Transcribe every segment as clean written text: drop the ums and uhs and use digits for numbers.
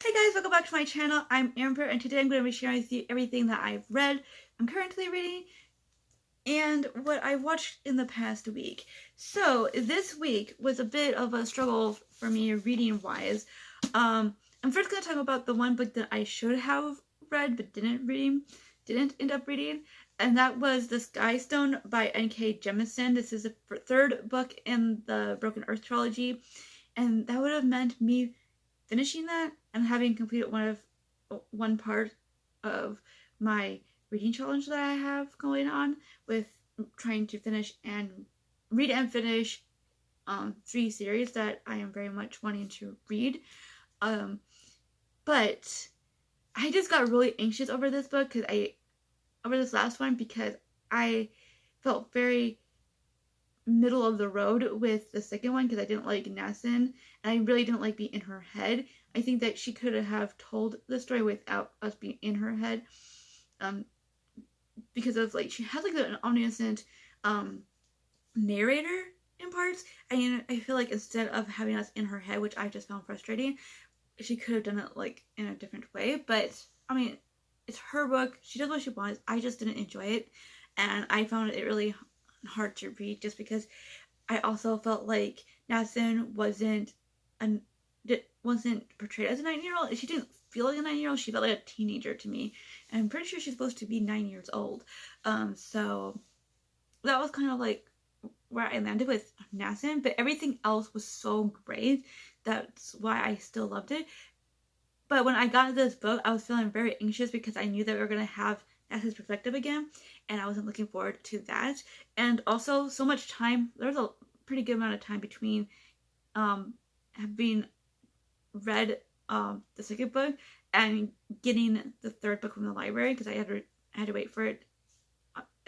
Hey guys, welcome back to my channel. I'm Amber, and today I'm going to be sharing with you everything that I've read, I'm currently reading, and what I watched in the past week. So this week was a bit of a struggle for me reading wise. I'm first going to talk about the one book that I should have read but didn't end up reading, and that was The Sky Stone by Nk Jemisin. This is the third book in the Broken Earth trilogy, and that would have meant me finishing that and having completed one part of my reading challenge that I have going on with trying to finish and read and finish 3 series that I am very much wanting to read. But I just got really anxious over this book over this last one because I felt very middle of the road with the second one because I didn't like Nasin and I really didn't like being in her head. I think that she could have told the story without us being in her head, because of she has an omniscient narrator in parts, and I feel like instead of having us in her head, which I just found frustrating, she could have done it in a different way. But I mean, it's her book, she does what she wants. I just didn't enjoy it, and I found it really hard to read just because I also felt like Nasin wasn't portrayed as a 9-year-old. She didn't feel like a 9-year-old. She felt like a teenager to me, and I'm pretty sure she's supposed to be 9 years old. So that was kind of where I landed with Nasin, but everything else was so great. That's why I still loved it. But when I got into this book, I was feeling very anxious because I knew that we were going to have Nasin's perspective again, and I wasn't looking forward to that. And also, so much time, there was a pretty good amount of time between having read the second book and getting the third book from the library, because I had to wait for it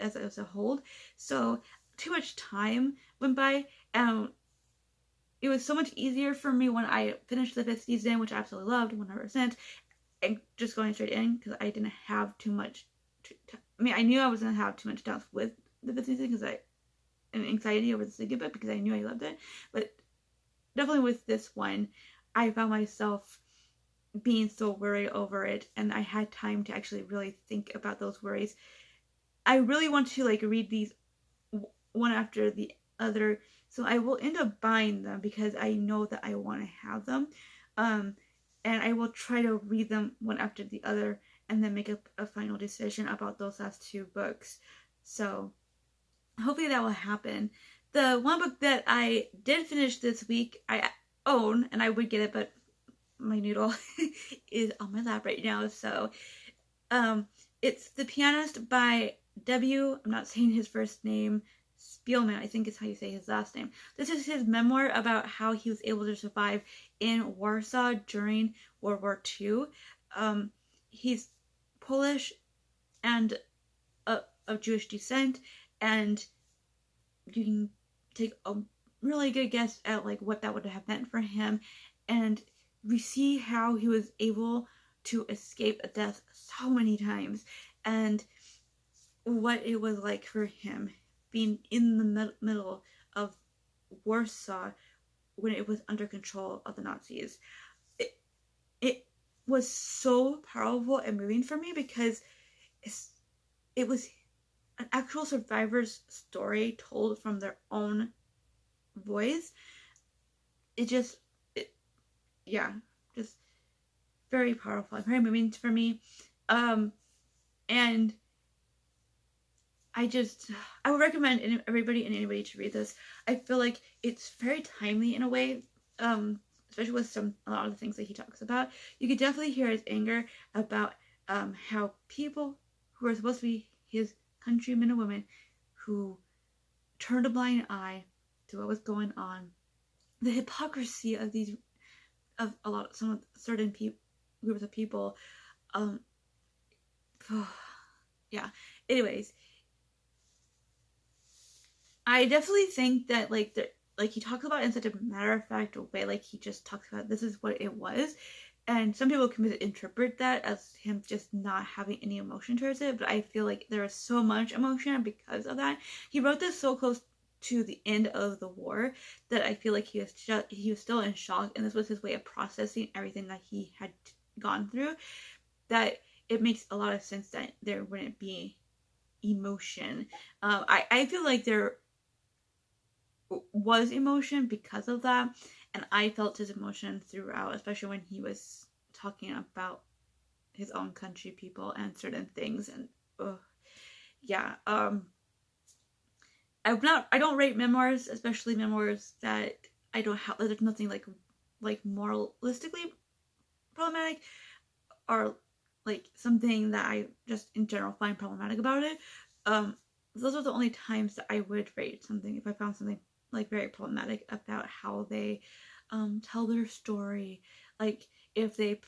as a hold. So too much time went by, and it was so much easier for me when I finished the 5th season, which I absolutely loved 100%, and just going straight in because I didn't have too much. I knew I was going to have too much stuff with the 5th season because an anxiety over the second book because I knew I loved it. But definitely with this one, I found myself being so worried over it, and I had time to actually really think about those worries. I really want to read these one after the other, so I will end up buying them because I know that I want to have them, and I will try to read them one after the other and then make a final decision about those last 2 books. So hopefully that will happen. The one book that I did finish this week, I own, and I would get it, but my noodle is on my lap right now. So it's The Pianist by W. I'm not saying his first name. Spielman, I think is how you say his last name. This is his memoir about how he was able to survive in Warsaw during World War II. He's Polish and of Jewish descent, and you can take a really good guess at what that would have meant for him, and we see how he was able to escape a death so many times, and what it was like for him being in the middle of Warsaw when it was under control of the Nazis. It was so powerful and moving for me because it was an actual survivor's story told from their own voice. Just very powerful and very moving for me. And I would recommend everybody and anybody to read this. I feel like it's very timely in a way, especially with a lot of the things that he talks about. You could definitely hear his anger about how people who are supposed to be his countrymen and women who turned a blind eye to what was going on, the hypocrisy of certain groups of people. Yeah. Anyways, I definitely think that he talks about it in such a matter-of-fact way, he just talks about this is what it was, and some people can misinterpret that as him just not having any emotion towards it, but I feel like there is so much emotion because of that. He wrote this so close to the end of the war that I feel like he was still in shock, and this was his way of processing everything that he had gone through, that it makes a lot of sense that there wouldn't be emotion. I feel like there was emotion because of that, and I felt his emotion throughout, especially when he was talking about his own country people and certain things. And yeah, I don't rate memoirs, especially memoirs that I don't have, there's nothing like moralistically problematic, or like something that I just in general find problematic about it. Those are the only times that I would rate something if I found something like very problematic about how they tell their story. Like if they,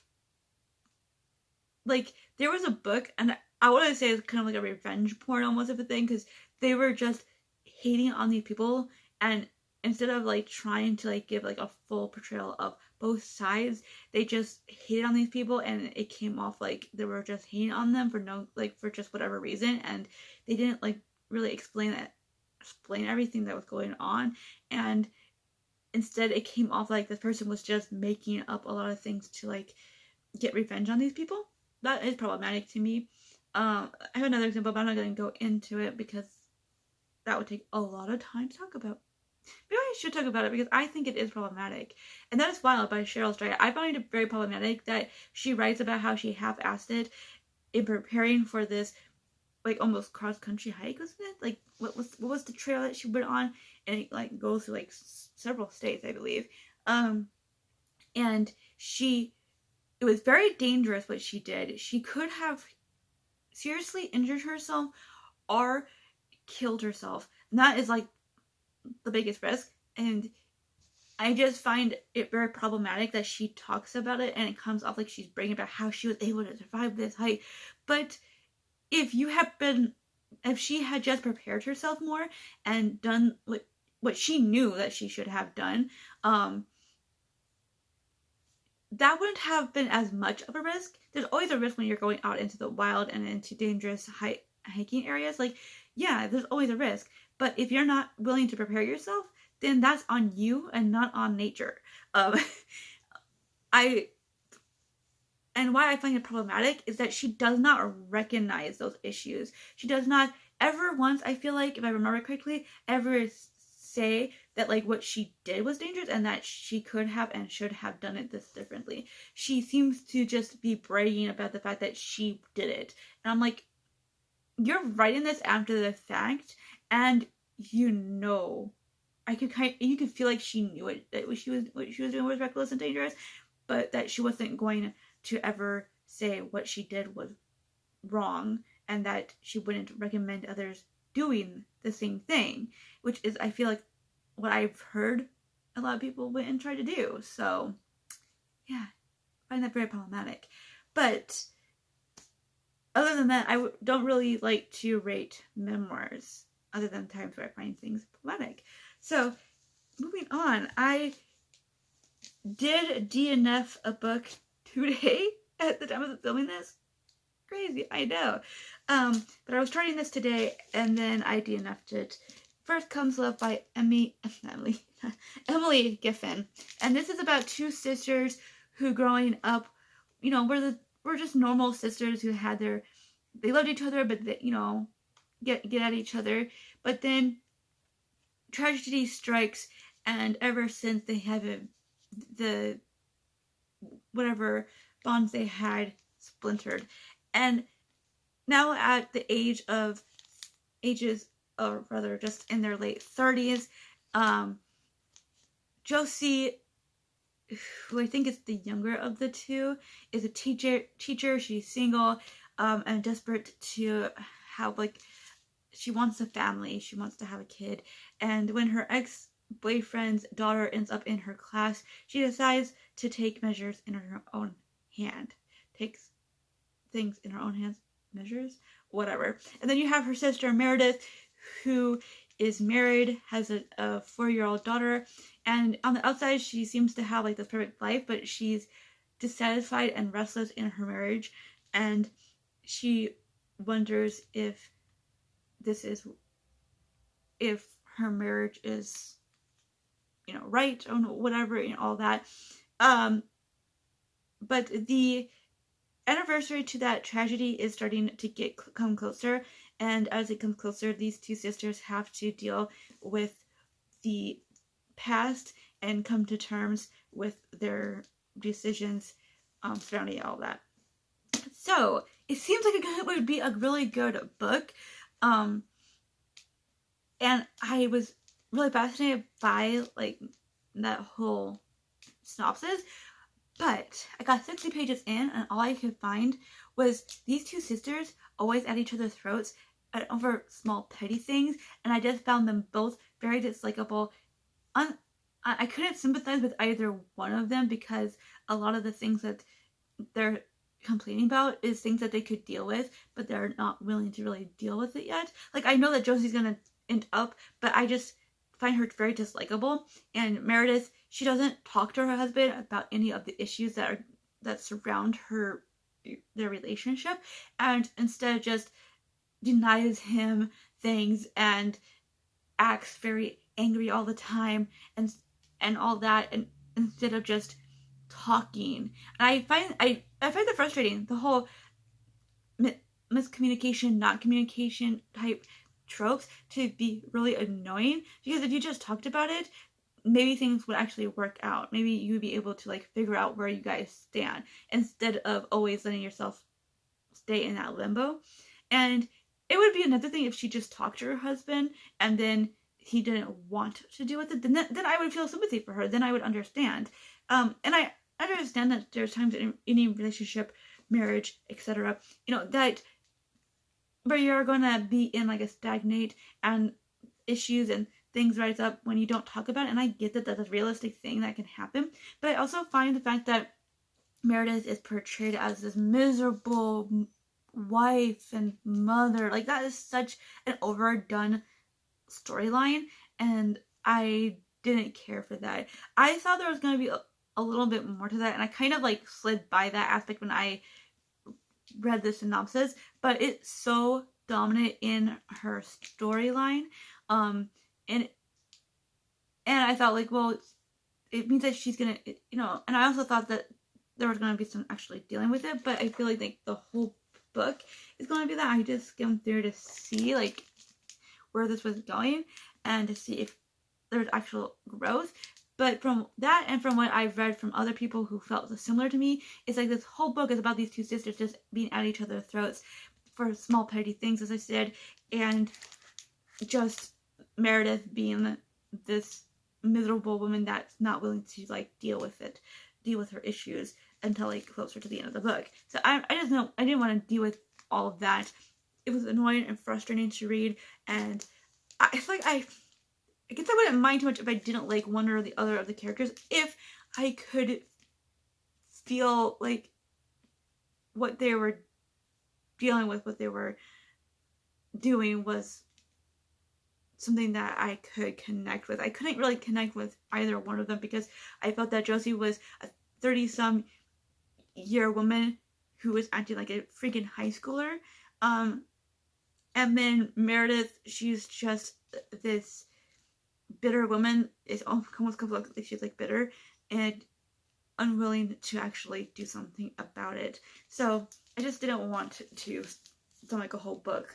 like, there was a book, and I want to say it's kind of like a revenge porn almost of a thing, because they were just hating on these people, and instead of like trying to like give like a full portrayal of both sides, they just hated on these people, and it came off like they were just hating on them for no, like, for just whatever reason, and they didn't like really explain everything that was going on, and instead it came off like this person was just making up a lot of things to like get revenge on these people. That is problematic to me. I have another example, but I'm not going to go into it because that would take a lot of time to talk about. Maybe I should talk about it because I think it is problematic. And That Is Wild by Cheryl Strayed. I find it very problematic that she writes about how she half-assed it in preparing for this like almost cross-country hike, wasn't it? Like what was the trail that she went on? And it like goes through like several states, I believe. And it was very dangerous what she did. She could have seriously injured herself or killed herself. And that is like the biggest risk. And I just find it very problematic that she talks about it and it comes off like she's bragging about how she was able to survive this hike. But if she had just prepared herself more and done what she knew that she should have done, that wouldn't have been as much of a risk. There's always a risk when you're going out into the wild and into dangerous hiking areas. Like, yeah, there's always a risk. But if you're not willing to prepare yourself, then that's on you and not on nature. And why I find it problematic is that she does not recognize those issues. She does not ever once, I feel like, if I remember correctly, ever say that like what she did was dangerous and that she could have and should have done it this differently. She seems to just be bragging about the fact that she did it. And I'm like, you're writing this after the fact, and you could feel like she knew it, that what she was doing was reckless and dangerous, but that she wasn't going to ever say what she did was wrong, and that she wouldn't recommend others doing the same thing, which is, I feel like, what I've heard a lot of people went and tried to do. So yeah, I find that very problematic. But other than that, I don't really like to rate memoirs other than times where I find things problematic. So moving on, I did DNF a book today at the time of filming this. Crazy, I know. But I was trying this today, and then I DNF'd it. First Comes Love by Emily Giffen. And this is about two sisters who, growing up, we're just normal sisters who they loved each other, but they, get at each other. But then tragedy strikes, and ever since they haven't, the whatever bonds they had splintered. And now at the just in their late 30s, Josie, who I think is the younger of the two, is a teacher. She's single, and desperate to have, she wants a family. She wants to have a kid. And when her ex-boyfriend's daughter ends up in her class, she decides to take measures in her own hand. Takes things in her own hands. Measures? Whatever. And then you have her sister, Meredith, who is married, has a 4-year-old daughter, and on the outside she seems to have this perfect life, but she's dissatisfied and restless in her marriage, and she wonders if her marriage is right, or whatever, all that. but the anniversary to that tragedy is starting to come closer, and as it comes closer, these two sisters have to deal with the past and come to terms with their decisions surrounding all that. So it seems like it would be a really good book, and I was really fascinated by like that whole synopsis. But I got 60 pages in, and all I could find was these two sisters always at each other's throats over small petty things, and I just found them both very dislikable. I couldn't sympathize with either one of them because a lot of the things that they're complaining about is things that they could deal with, but they're not willing to really deal with it yet. Like, I know that Josie's gonna end up, but I just find her very dislikable. And Meredith, she doesn't talk to her husband about any of the issues that surround their relationship, and instead just denies him things and acts very angry all the time and all that, and instead of just talking. And I find that frustrating, the whole miscommunication, not communication type tropes, to be really annoying, because if you just talked about it, maybe things would actually work out. Maybe you would be able to like figure out where you guys stand instead of always letting yourself stay in that limbo. And it would be another thing if she just talked to her husband and then he didn't want to deal with it. Then I would feel sympathy for her. Then I would understand. And I understand that there's times in any relationship, marriage, etc., that where you're gonna be in like a stagnate and issues and things rise up when you don't talk about it. And I get that that's a realistic thing that can happen. But I also find the fact that Meredith is portrayed as this miserable wife and mother, like that is such an overdone storyline, and I didn't care for that. I thought there was going to be a little bit more to that, and I kind of like slid by that aspect when I read the synopsis, but it's so dominant in her storyline, and I thought like, well, it means that she's gonna, and I also thought that there was gonna be some actually dealing with it, but I feel like the whole book is gonna be that. I just skimmed through to see like where this was going and to see if there's actual growth. But from that and from what I've read from other people who felt similar to me, it's like this whole book is about these two sisters just being at each other's throats for small petty things, as I said, and just Meredith being this miserable woman that's not willing to like deal with her issues until like closer to the end of the book. So I just know I didn't want to deal with all of that. It was annoying and frustrating to read, and I feel like I guess I wouldn't mind too much if I didn't like one or the other of the characters, if I could feel like what they were dealing with, what they were doing was something that I could connect with. I couldn't really connect with either one of them because I felt that Josie was a 30-some year woman who was acting like a freaking high schooler. And then Meredith, she's just this bitter woman. It almost comes like she's like bitter and unwilling to actually do something about it. So I just didn't want to sound like a whole book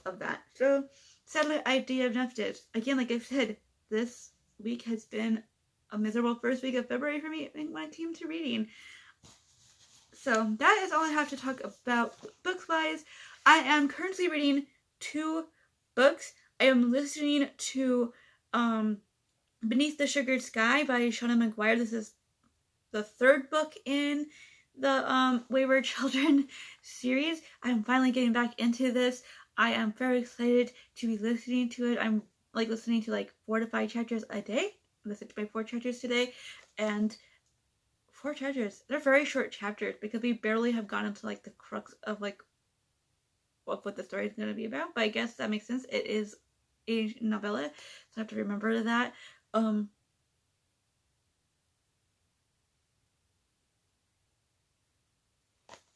of that. So sadly, I DNF'd it. Again, like I said, this week has been a miserable first week of February for me when it came to reading. So that is all I have to talk about books-wise. I am currently reading 2 books. I am listening to Beneath the Sugared Sky by Shauna McGuire. This is the 3rd book in the Wayward Children series. I'm finally getting back into this. I am very excited to be listening to it. I'm like listening to like 4 to 5 chapters a day. I listened to my 4 chapters today, and 4 chapters. They're very short chapters because we barely have gotten to like the crux of like what the story is going to be about. But I guess that makes sense. It is a novella, so I have to remember that.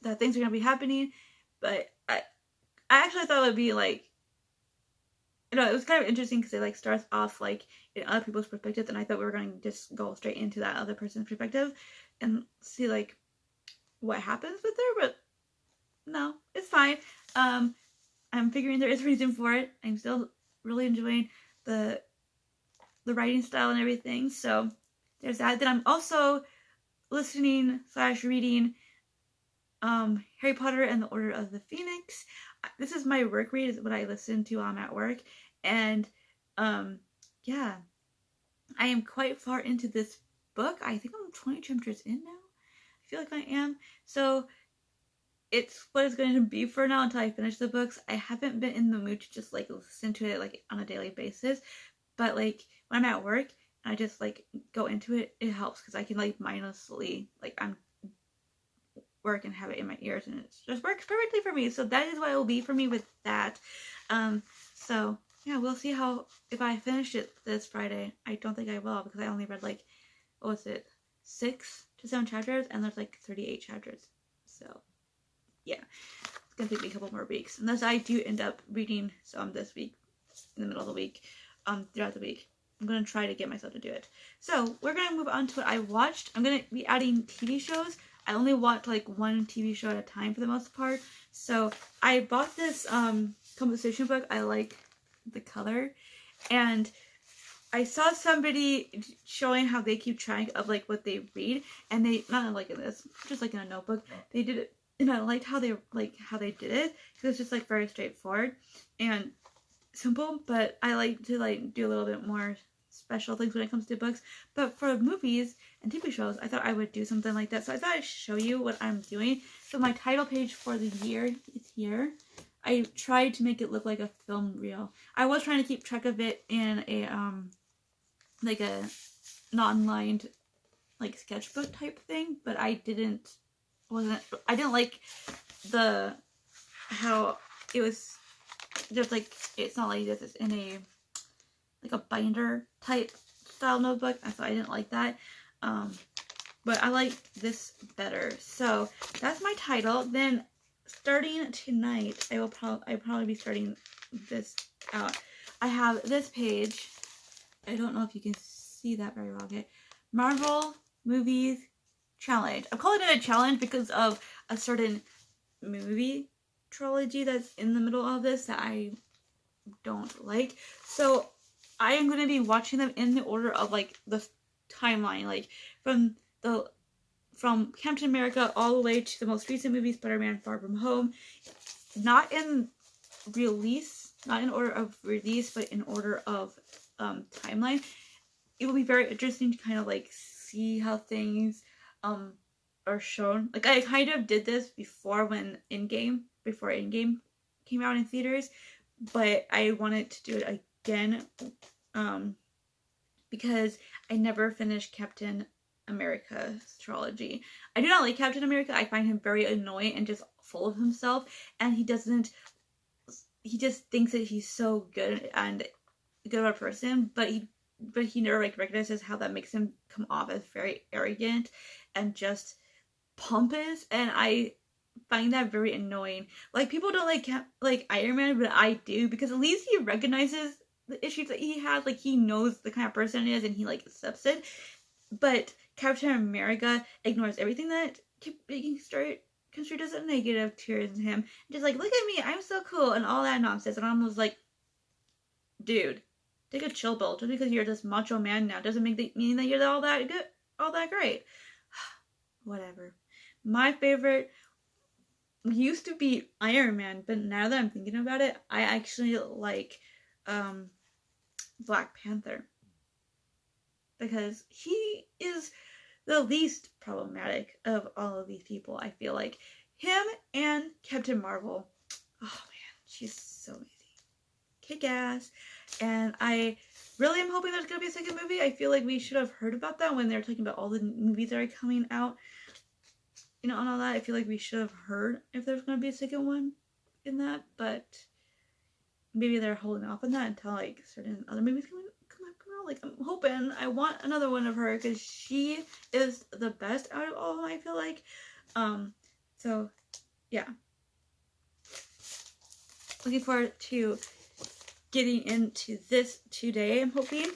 That things are going to be happening, but I actually thought it would be like, it was kind of interesting because it like starts off like in other people's perspectives, and I thought we were going to just go straight into that other person's perspective and see like what happens with her, but no, it's fine. I'm figuring there is a reason for it. I'm still really enjoying the writing style and everything, so there's that. Then I'm also listening/reading Harry Potter and the Order of the Phoenix. This is my work read, is what I listen to while I'm at work, and yeah, I am quite far into this book. I think I'm 20 chapters in now. I feel like I am. So it's what it's going to be for now until I finish the books. I haven't been in the mood to just like listen to it like on a daily basis, but like when I'm at work and I just like go into it, it helps because I can like mindlessly, like I'm work and have it in my ears, and it just works perfectly for me. So that is what it will be for me with that. So yeah, we'll see how, if I finish it this Friday. I don't think I will, because I only read like, what was it, 6 to 7 chapters, and there's like 38 chapters. So yeah, it's gonna take me a couple more weeks, unless I do end up reading some this week, in the middle of the week, throughout the week. I'm gonna try to get myself to do it. So we're gonna move on to what I watched. I'm gonna be adding TV shows. I only watch like one TV show at a time for the most part. So I bought this composition book. I like the color, and I saw somebody showing how they keep track of like what they read, and they, not like in this, just like in a notebook, they did it, and I liked how they did it, because it's just like very straightforward and simple. But I like to like do a little bit more special things when it comes to books. But for movies and TV shows, I thought I would do something like that. So I thought I'd show you what I'm doing. So my title page for the year is here. I tried to make it look like a film reel. I was trying to keep track of it in a like a non-lined like sketchbook type thing, but I didn't like the how it was just like, it's not like this, it's in a like a binder type style notebook, so I didn't like that. But I like this better. So that's my title. Then starting tonight, I'll probably be starting this out. I have this page. I don't know if you can see that very well. Okay, Marvel Movies Challenge. I'm calling it a challenge because of a certain movie trilogy that's in the middle of this that I don't like. So I am going to be watching them in the order of like the timeline, like from Captain America all the way to the most recent movie, Spider-Man Far From Home. Not in order of release, but in order of timeline. It will be very interesting to kind of like see how things are shown. Like I kind of did this before Endgame came out in theaters, but I wanted to do it again because I never finished Captain America's trilogy. I do not like Captain America. I find him very annoying and just full of himself, and he just thinks that he's so good and good of a person, but he never like recognizes how that makes him come off as very arrogant and just pompous, and I find that very annoying. Like, people don't like Iron Man, but I do, because at least he recognizes the issues that he has. Like, he knows the kind of person he is, and he like accepts it. But Captain America ignores everything that being construed as a negative towards him, and just like, look at me, I'm so cool, and all that nonsense. And I'm almost like, dude, take a chill pill. Just because you're this macho man now doesn't mean that you're all that good, all that great. Whatever. My favorite used to be Iron Man, but now that I'm thinking about it, I actually like Black Panther, because he is the least problematic of all of these people. I feel like him and Captain Marvel. Oh man, she's so amazing, kick ass, and I really am hoping there's gonna be a second movie. I feel like we should have heard about that when they were talking about all the movies that are coming out, you know, and all that. I feel like we should have heard if there's gonna be a second one in that, but maybe they're holding off on that until like certain other movies come out. Like, I'm hoping. I want another one of her because she is the best out of all of them, I feel like. So yeah, looking forward to getting into this today, I'm hoping.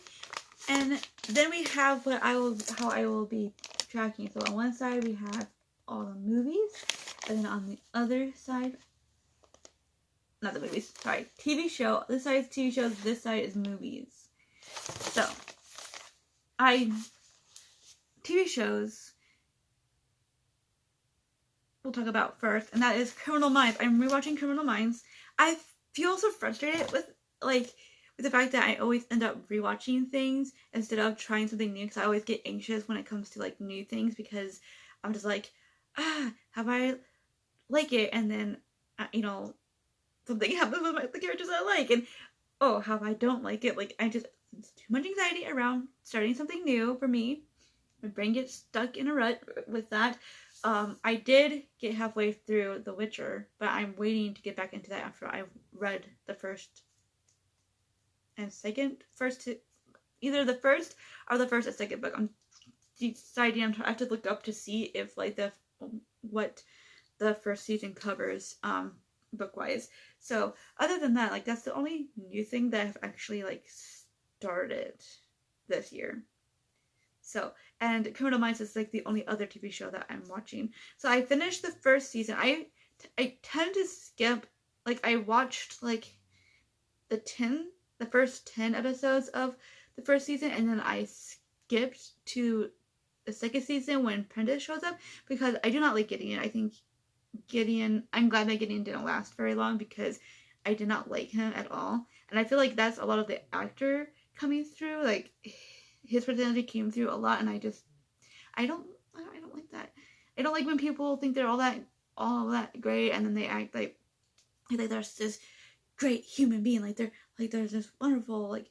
And then we have how I will be tracking. So on one side we have all the movies. And then on the other side, not the movies, sorry, TV show. This side is TV shows, this side is movies. So, TV shows we'll talk about first, and that is Criminal Minds. I'm rewatching Criminal Minds. I feel so frustrated with the fact that I always end up rewatching things instead of trying something new, because I always get anxious when it comes to like new things, because I'm just like, have I like it, and then something happens with the characters I like, and how I don't like it. Like, it's too much anxiety around starting something new for me. My brain gets stuck in a rut with that. I did get halfway through The Witcher, but I'm waiting to get back into that after I've read the first and either the first or the second book. I'm deciding. I have to look up to see if what the first season covers book wise. So other than that, like, that's the only new thing that I've actually like started this year. So, and Criminal Minds is like the only other TV show that I'm watching. So I finished the first season. I tend to skip, like, I watched like the first 10 episodes of the first season, and then I skipped to the second season when Prentice shows up, because I do not like Gideon. I think I'm glad that Gideon didn't last very long, because I did not like him at all. And I feel like that's a lot of the actor coming through, like, his personality came through a lot, and I don't like that. I don't like when people think they're all that great, and then they act like they're this great human being, like they're this wonderful, like,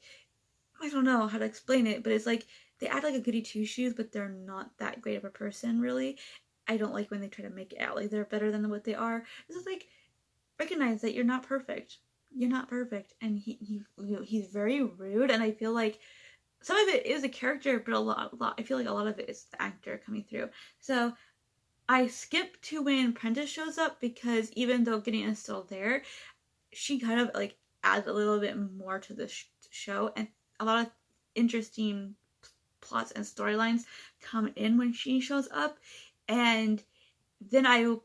I don't know how to explain it, but it's like they act like a goody two shoes, but they're not that great of a person, really. I don't like when they try to make it out like they're better than what they are. It's just like, recognize that you're not perfect. You're not perfect, and he's very rude, and I feel like some of it is a character, but a lot, I feel like a lot of it is the actor coming through. So I skip to when Prentice shows up, because even though Gideon is still there, she kind of like adds a little bit more to the show, and a lot of interesting plots and storylines come in when she shows up. And then I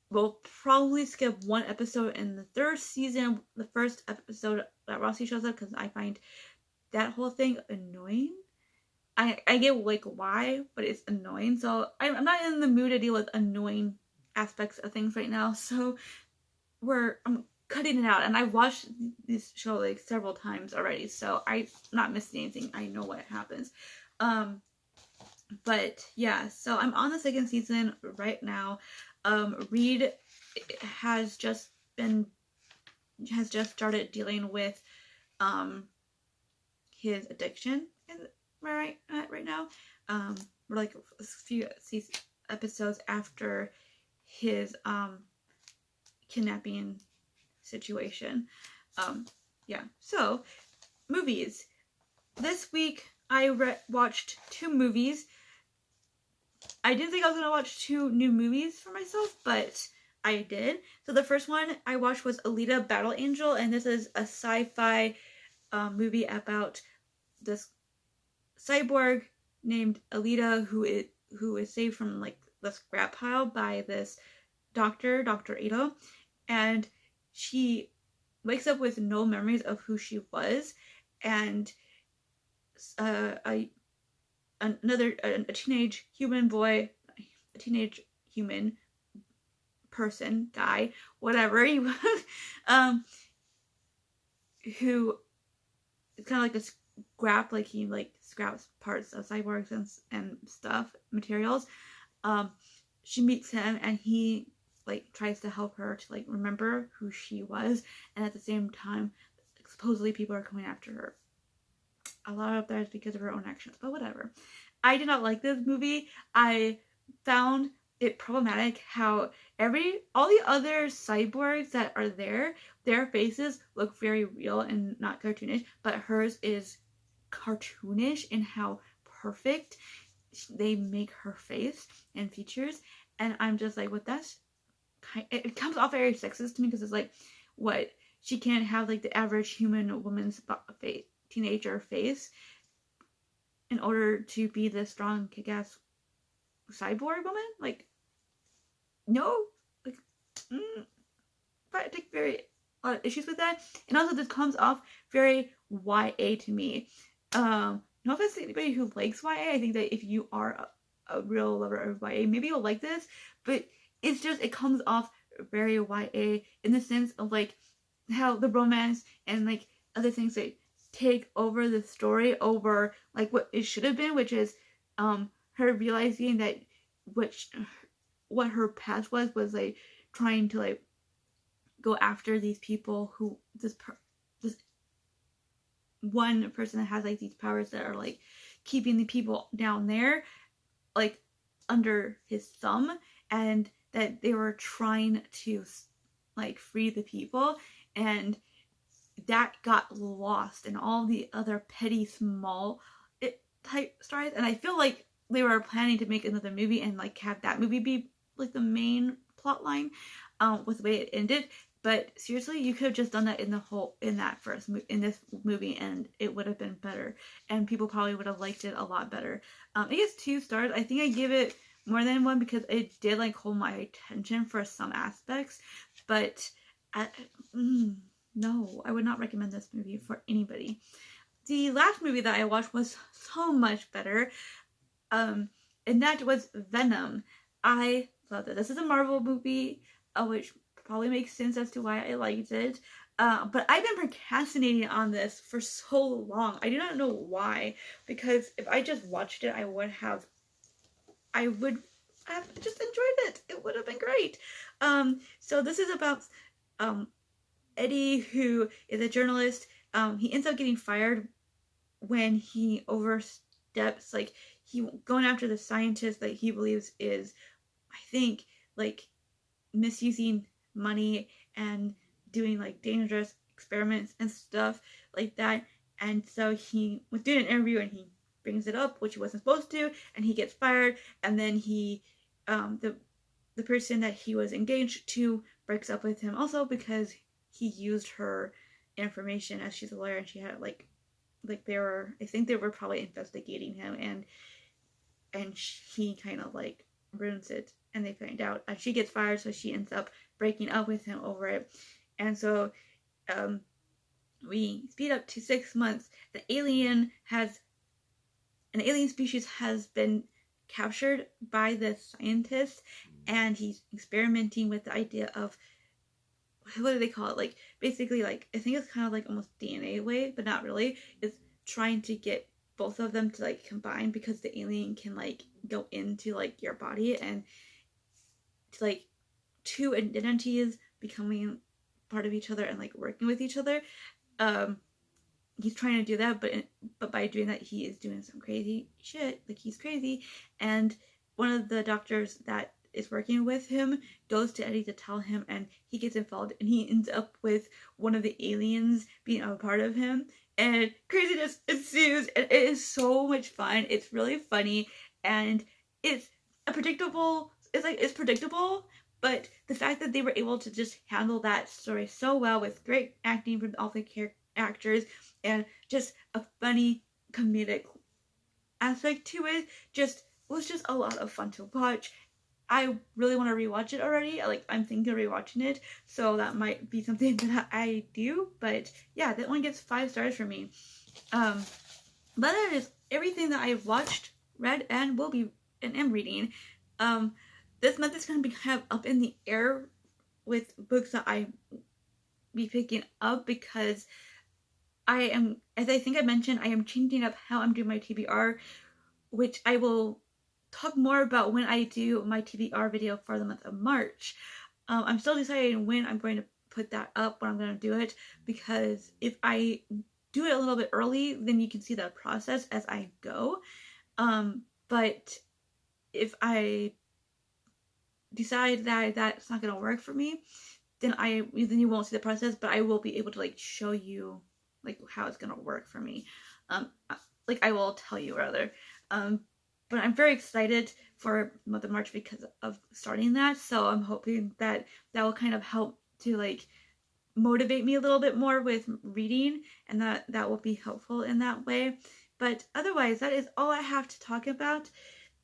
will probably skip one episode in the third season, the first episode that Rossi shows up, because I find that whole thing annoying. I get like why, but it's annoying. So I'm not in the mood to deal with annoying aspects of things right now. So I'm cutting it out, and I've watched this show like several times already, so I'm not missing anything. I know what happens. But yeah, so I'm on the second season right now. Reed has just started dealing with his addiction right now. We're like a few episodes after his kidnapping situation. Yeah, so movies. This week I watched 2 movies. I didn't think I was going to watch 2 new movies for myself, but I did. So the first one I watched was Alita Battle Angel, and this is a sci-fi movie about this cyborg named Alita who is saved from like the scrap pile by this doctor, Dr. Ito, and she wakes up with no memories of who she was, and a teenage human boy, a teenage human person, guy, whatever he was, who is kind of like a scrap, like he like scraps parts of cyborgs and stuff, materials. She meets him, and he like tries to help her to like remember who she was, and at the same time supposedly people are coming after her. A lot of that is because of her own actions, but whatever. I did not like this movie. I found it problematic how all the other cyborgs that are there, their faces look very real and not cartoonish, but hers is cartoonish in how perfect they make her face and features. And I'm just like, what? It comes off very sexist to me, because it's like, what, she can't have like the average human woman's face, teenager face, in order to be the strong kick-ass cyborg woman? Like, no, like, but I take very a lot of issues with that. And also, this comes off very YA to me. No offense to anybody who likes YA. I think that if you are a real lover of YA, maybe you'll like this. But it's just, it comes off very YA in the sense of like how the romance and like other things that take over the story over like what it should have been, which is her realizing that what her past was like trying to like go after these people who this one person that has like these powers that are like keeping the people down there like under his thumb, and that they were trying to like free the people, and that got lost in all the other petty small type stories. And I feel like they were planning to make another movie and like have that movie be like the main plot line with the way it ended. But seriously, you could have just done that in this movie, and it would have been better, and people probably would have liked it a lot better. I guess 2 stars. I think I give it more than 1 because it did like hold my attention for some aspects, but no, I would not recommend this movie for anybody. The last movie that I watched was so much better, and that was Venom. I love it. This is a Marvel movie, which probably makes sense as to why I liked it. But I've been procrastinating on this for so long. I do not know why, because if I just watched it, I would have just enjoyed it. It would have been great. So this is about Eddie, who is a journalist. He ends up getting fired when he oversteps, like he going after the scientist that he believes is, I think, like misusing money and doing like dangerous experiments and stuff like that. And so he was doing an interview and he brings it up, which he wasn't supposed to, and he gets fired. And then he the person that he was engaged to breaks up with him also because he used her information, as she's a lawyer, and she had like they were, I think they were probably investigating him, and he kind of like ruins it, and they find out, and she gets fired, so she ends up breaking up with him over it. And so we speed up to 6 months. An alien species has been captured by the scientist, and he's experimenting with the idea of, what do they call it? Like basically, like I think it's kind of like almost DNA way, but not really. It's trying to get both of them to like combine, because the alien can like go into like your body, and to like 2 identities becoming part of each other and like working with each other. He's trying to do that, but by doing that, he is doing some crazy shit. Like he's crazy, and one of the doctors that is working with him goes to Eddie to tell him, and he gets involved, and he ends up with one of the aliens being a part of him, and craziness ensues, and it is so much fun. It's really funny, and it's predictable, but the fact that they were able to just handle that story so well with great acting from all the actors and just a funny comedic aspect to it was just a lot of fun to watch. I really want to rewatch it already. I'm thinking of rewatching it, so that might be something that I do. But yeah, that one gets 5 stars for me. But that is everything that I've watched, read, and am reading. This month is going to be kind of up in the air with books that I be picking up, because I am, as I think I mentioned, I am changing up how I'm doing my TBR, which I will talk more about when I do my TBR video for the month of March. I'm still deciding when I'm going to put that up, when I'm going to do it, because if I do it a little bit early, then you can see the process as I go. But if I decide that that's not going to work for me, then you won't see the process, but I will be able to like show you like how it's going to work for me. I will tell you rather. But I'm very excited for the month of March because of starting that. So I'm hoping that will kind of help to like motivate me a little bit more with reading, and that will be helpful in that way. But otherwise, that is all I have to talk about.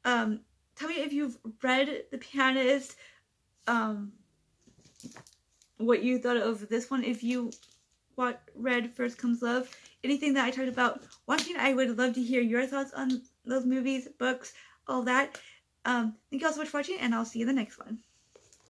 Tell me if you've read The Pianist. what you thought of this one. If you read First Comes Love, anything that I talked about watching, I would love to hear your thoughts on those movies, books, all that. Thank you all so much for watching, and I'll see you in the next one.